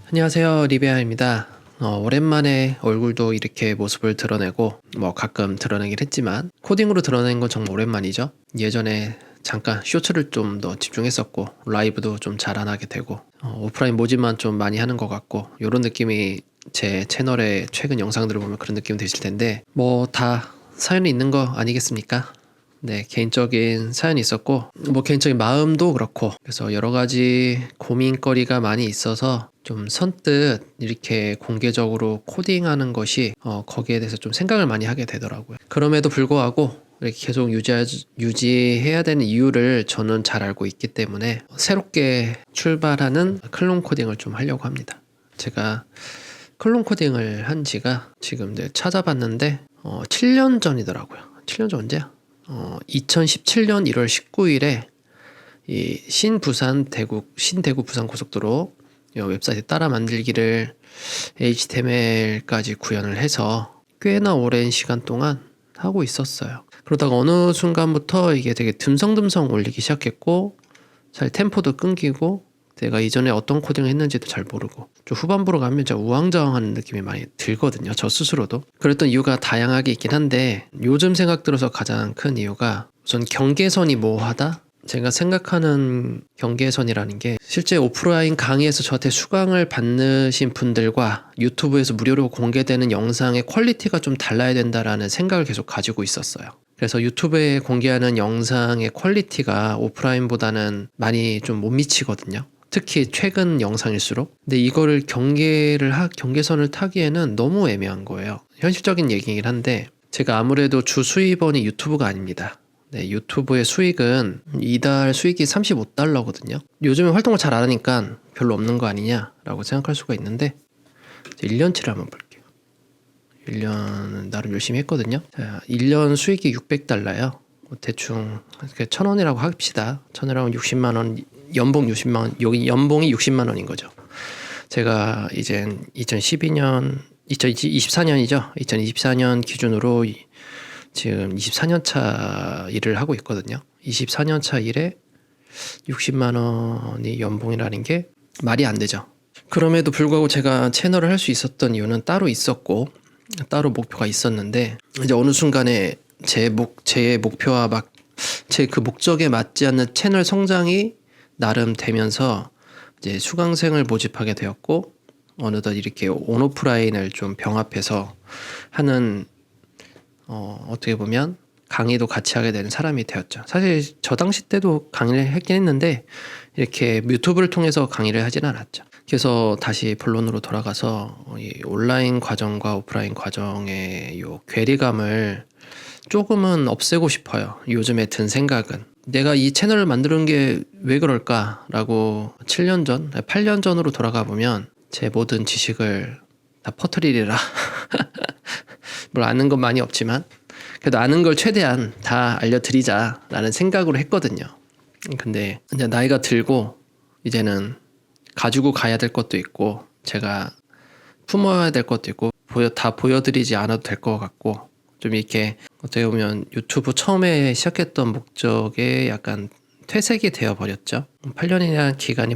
안녕하세요, 리베아입니다. 오랜만에 얼굴도 이렇게 모습을 드러내고 가끔 드러내긴 했지만 코딩으로 드러낸 건 정말 오랜만이죠. 예전에 잠깐 쇼츠를 좀 더 집중했었고 라이브도 좀 잘 안 하게 되고 오프라인 모집만 좀 많이 하는 것 같고 이런 느낌이 제 채널의 최근 영상들을 보면 그런 느낌이 드실 텐데 다 사연이 있는 거 아니겠습니까? 네, 개인적인 사연이 있었고 개인적인 마음도 그렇고 그래서 여러 가지 고민거리가 많이 있어서 좀 선뜻 이렇게 공개적으로 코딩하는 것이 거기에 대해서 좀 생각을 많이 하게 되더라고요. 그럼에도 불구하고 이렇게 계속 유지해야 되는 이유를 저는 잘 알고 있기 때문에 새롭게 출발하는 클론 코딩을 좀 하려고 합니다. 제가 클론 코딩을 한 지가 지금 찾아봤는데 7년 전이더라고요. 7년 전 언제야? 2017년 1월 19일에 이 신대구 부산 고속도로 웹사이트 따라 만들기를 HTML까지 구현을 해서 꽤나 오랜 시간 동안 하고 있었어요. 그러다가 어느 순간부터 이게 되게 듬성듬성 올리기 시작했고 잘 템포도 끊기고 제가 이전에 어떤 코딩을 했는지도 잘 모르고 좀 후반부로 가면 진짜 우왕좌왕하는 느낌이 많이 들거든요. 저 스스로도. 그랬던 이유가 다양하게 있긴 한데 요즘 생각 들어서 가장 큰 이유가 우선 경계선이 모호하다? 제가 생각하는 경계선이라는 게 실제 오프라인 강의에서 저한테 수강을 받으신 분들과 유튜브에서 무료로 공개되는 영상의 퀄리티가 좀 달라야 된다라는 생각을 계속 가지고 있었어요. 그래서 유튜브에 공개하는 영상의 퀄리티가 오프라인보다는 많이 좀 못 미치거든요. 특히 최근 영상일수록. 근데 이거를 경계선을 타기에는 너무 애매한 거예요. 현실적인 얘기긴 한데 제가 아무래도 주 수입원이 유튜브가 아닙니다. 네, 유튜브의 수익은 이달 수익이 $35거든요. 요즘에 활동을 잘 안 하니까 별로 없는 거 아니냐라고 생각할 수가 있는데 1년치를 한번 볼게요. 1년은 나름 열심히 했거든요. 자, 1년 수익이 $600예요. 대충 1,000원이라고 합시다. 1,000원이라면 60만 원, 연봉 60만 원, 여기 연봉이 60만 원인 거죠. 제가 이제 2024년이죠. 2024년 기준으로 지금 24년 차 일을 하고 있거든요. 24년 차 일에 60만 원이 연봉이라는 게 말이 안 되죠. 그럼에도 불구하고 제가 채널을 할 수 있었던 이유는 따로 있었고 따로 목표가 있었는데 이제 어느 순간에 제 목표와 제 그 목적에 맞지 않는 채널 성장이 나름 되면서 이제 수강생을 모집하게 되었고 어느덧 이렇게 온오프라인을 좀 병합해서 하는 어떻게 보면 강의도 같이 하게 되는 사람이 되었죠. 사실 저 당시 때도 강의를 했긴 했는데 이렇게 유튜브를 통해서 강의를 하지는 않았죠. 그래서 다시 본론으로 돌아가서 이 온라인 과정과 오프라인 과정의 요 괴리감을 조금은 없애고 싶어요. 요즘에 든 생각은 내가 이 채널을 만드는 게 왜 그럴까라고 8년 전으로 돌아가 보면 제 모든 지식을 다 퍼뜨리리라. 물론 아는 건 많이 없지만 그래도 아는 걸 최대한 다 알려드리자라는 생각으로 했거든요. 근데 이제 나이가 들고 이제는 가지고 가야 될 것도 있고 제가 품어야 될 것도 있고 다 보여드리지 않아도 될 것 같고 좀 이렇게 어떻게 보면 유튜브 처음에 시작했던 목적에 약간 퇴색이 되어버렸죠. 8년이라는 기간이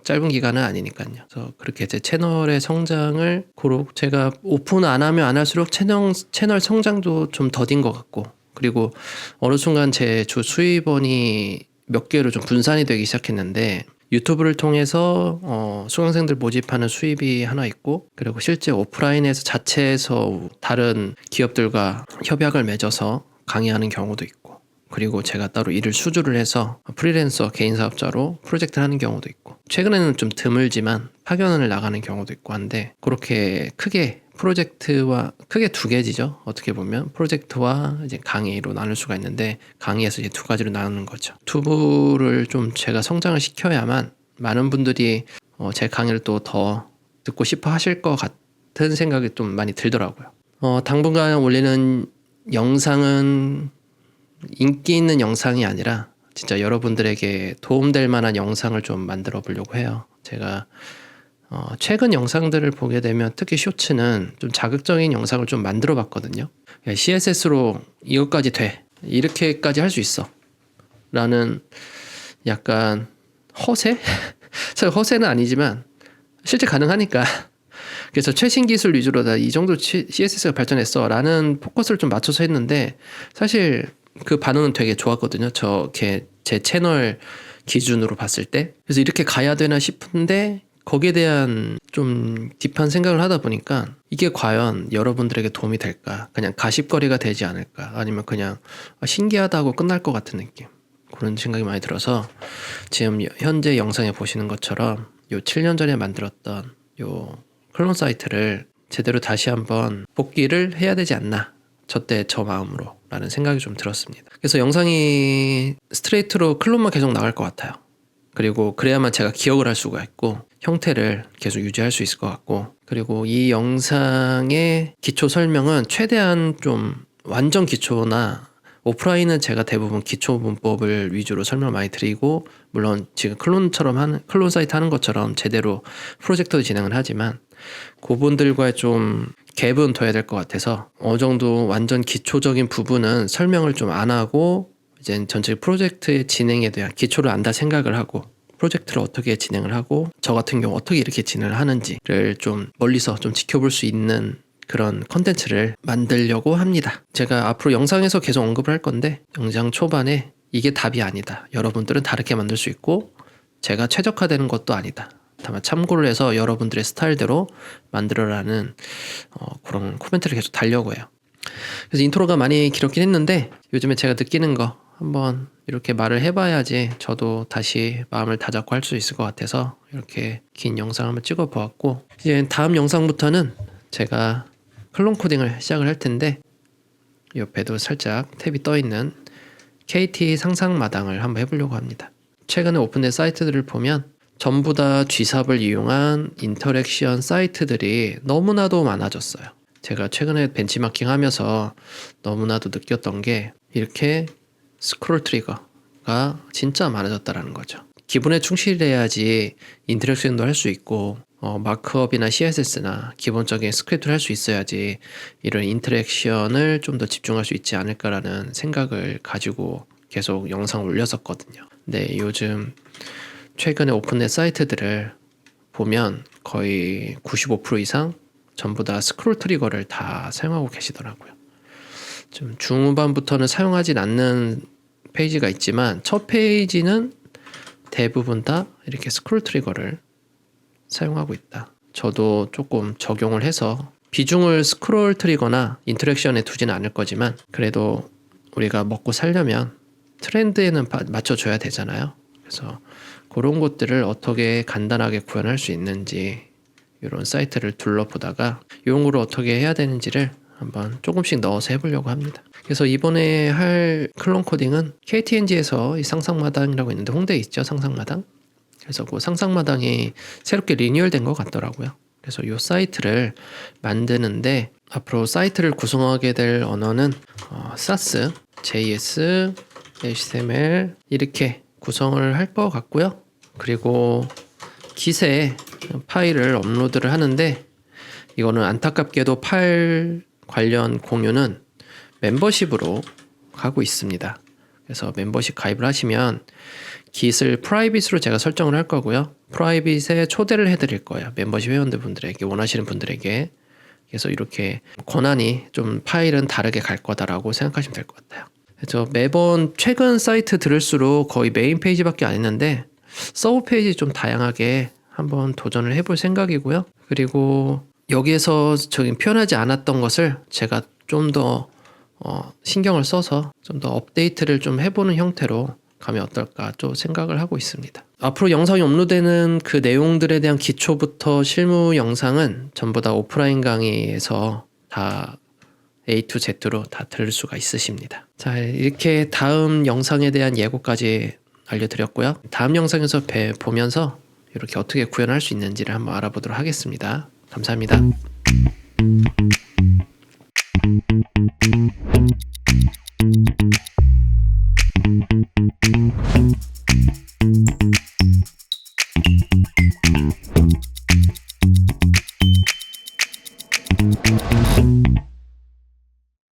짧은 기간은 아니니까요. 그래서 그렇게 제 채널의 성장을 제가 오픈 안 하면 안 할수록 채널 성장도 좀 더딘 것 같고 그리고 어느 순간 제 주 수입원이 몇 개로 좀 분산이 되기 시작했는데 유튜브를 통해서 수강생들 모집하는 수입이 하나 있고 그리고 실제 오프라인에서 자체에서 다른 기업들과 협약을 맺어서 강의하는 경우도 있고 그리고 제가 따로 일을 수주를 해서 프리랜서 개인 사업자로 프로젝트를 하는 경우도 있고 최근에는 좀 드물지만 파견을 나가는 경우도 있고 한데 그렇게 크게 크게 두 개지죠. 어떻게 보면 프로젝트와 이제 강의로 나눌 수가 있는데 강의에서 이제 두 가지로 나누는 거죠. 투부를 좀 제가 성장을 시켜야만 많은 분들이 제 강의를 또 더 듣고 싶어 하실 것 같은 생각이 좀 많이 들더라고요. 당분간 올리는 영상은 인기 있는 영상이 아니라 진짜 여러분들에게 도움될 만한 영상을 좀 만들어 보려고 해요. 제가 최근 영상들을 보게 되면 특히 쇼츠는 좀 자극적인 영상을 좀 만들어 봤거든요. CSS로 이것까지 돼. 이렇게까지 할 수 있어. 라는 약간 허세? 사실 허세는 아니지만 실제 가능하니까. 그래서 최신 기술 위주로 다 이 정도 CSS가 발전했어 라는 포커스를 좀 맞춰서 했는데 사실 그 반응은 되게 좋았거든요. 제 채널 기준으로 봤을 때. 그래서 이렇게 가야 되나 싶은데 거기에 대한 좀 딥한 생각을 하다 보니까 이게 과연 여러분들에게 도움이 될까? 그냥 가십거리가 되지 않을까? 아니면 그냥 신기하다고 끝날 것 같은 느낌. 그런 생각이 많이 들어서 지금 현재 영상에 보시는 것처럼 요 7년 전에 만들었던 요 클론 사이트를 제대로 다시 한번 복귀를 해야 되지 않나. 저때 저 마음으로 라는 생각이 좀 들었습니다. 그래서 영상이 스트레이트로 클론만 계속 나갈 것 같아요. 그리고 그래야만 제가 기억을 할 수가 있고 형태를 계속 유지할 수 있을 것 같고, 그리고 이 영상의 기초 설명은 최대한 좀 완전 기초나 오프라인은 제가 대부분 기초 문법을 위주로 설명을 많이 드리고, 물론 지금 클론 사이트 하는 것처럼 제대로 프로젝트도 진행을 하지만 그분들과의 좀 갭은 둬야 될 것 같아서 어느 정도 완전 기초적인 부분은 설명을 좀 안 하고 이제 전체 프로젝트의 진행에 대한 기초를 안다 생각을 하고 프로젝트를 어떻게 진행을 하고 저 같은 경우 어떻게 이렇게 진행을 하는지를 좀 멀리서 좀 지켜볼 수 있는 그런 컨텐츠를 만들려고 합니다. 제가 앞으로 영상에서 계속 언급을 할 건데 영상 초반에 이게 답이 아니다. 여러분들은 다르게 만들 수 있고 제가 최적화되는 것도 아니다. 다만 참고를 해서 여러분들의 스타일대로 만들어라는 그런 코멘트를 계속 달려고 해요. 그래서 인트로가 많이 길었긴 했는데 요즘에 제가 느끼는 거 한번 이렇게 말을 해봐야지 저도 다시 마음을 다잡고 할 수 있을 것 같아서 이렇게 긴 영상을 한번 찍어 보았고, 이제 다음 영상부터는 제가 클론 코딩을 시작을 할 텐데 옆에도 살짝 탭이 떠 있는 KT 상상마당을 한번 해보려고 합니다. 최근에 오픈된 사이트들을 보면 전부 다 G삽을 이용한 인터랙션 사이트들이 너무나도 많아졌어요. 제가 최근에 벤치마킹 하면서 너무나도 느꼈던 게 이렇게 스크롤 트리거가 진짜 많아졌다라는 거죠. 기본에 충실해야지 인터랙션도 할 수 있고 마크업이나 CSS나 기본적인 스크립트를 할 수 있어야지 이런 인터랙션을 좀 더 집중할 수 있지 않을까라는 생각을 가지고 계속 영상을 올렸었거든요. 근데 요즘 최근에 오픈된 사이트들을 보면 거의 95% 이상 전부 다 스크롤 트리거를 다 사용하고 계시더라고요. 좀 중후반부터는 사용하진 않는 페이지가 있지만 첫 페이지는 대부분 다 이렇게 스크롤 트리거를 사용하고 있다. 저도 조금 적용을 해서 비중을 스크롤 트리거나 인터랙션에 두지는 않을 거지만 그래도 우리가 먹고 살려면 트렌드에는 맞춰줘야 되잖아요. 그래서 그런 것들을 어떻게 간단하게 구현할 수 있는지 이런 사이트를 둘러보다가 이런 거를 어떻게 해야 되는지를 한번 조금씩 넣어서 해보려고 합니다. 그래서 이번에 할 클론 코딩은 KTNG에서 이 상상마당이라고 있는데 홍대에 있죠, 상상마당. 그래서 그 상상마당이 새롭게 리뉴얼된 것 같더라고요. 그래서 이 사이트를 만드는데 앞으로 사이트를 구성하게 될 언어는 SAS, JS, HTML 이렇게 구성을 할 것 같고요. 그리고 기세에 파일을 업로드를 하는데 이거는 안타깝게도 파일 관련 공유는 멤버십으로 가고 있습니다. 그래서 멤버십 가입을 하시면 깃을 프라이빗으로 제가 설정을 할 거고요. 프라이빗에 초대를 해드릴 거예요. 멤버십 회원들분들에게, 원하시는 분들에게. 그래서 이렇게 권한이 좀 파일은 다르게 갈 거다라고 생각하시면 될 것 같아요. 그래서 매번 최근 사이트 들을수록 거의 메인 페이지밖에 안 했는데 서브 페이지 좀 다양하게 한번 도전을 해볼 생각이고요. 그리고 여기에서 저기 표현하지 않았던 것을 제가 좀 더 신경을 써서 좀 더 업데이트를 좀 해보는 형태로 가면 어떨까 좀 생각을 하고 있습니다. 앞으로 영상이 업로드되는 그 내용들에 대한 기초부터 실무 영상은 전부 다 오프라인 강의에서 다 A to Z로 다 들을 수가 있으십니다. 자, 이렇게 다음 영상에 대한 예고까지 알려드렸고요. 다음 영상에서 보면서 이렇게 어떻게 구현할 수 있는지를 한번 알아보도록 하겠습니다. 감사합니다.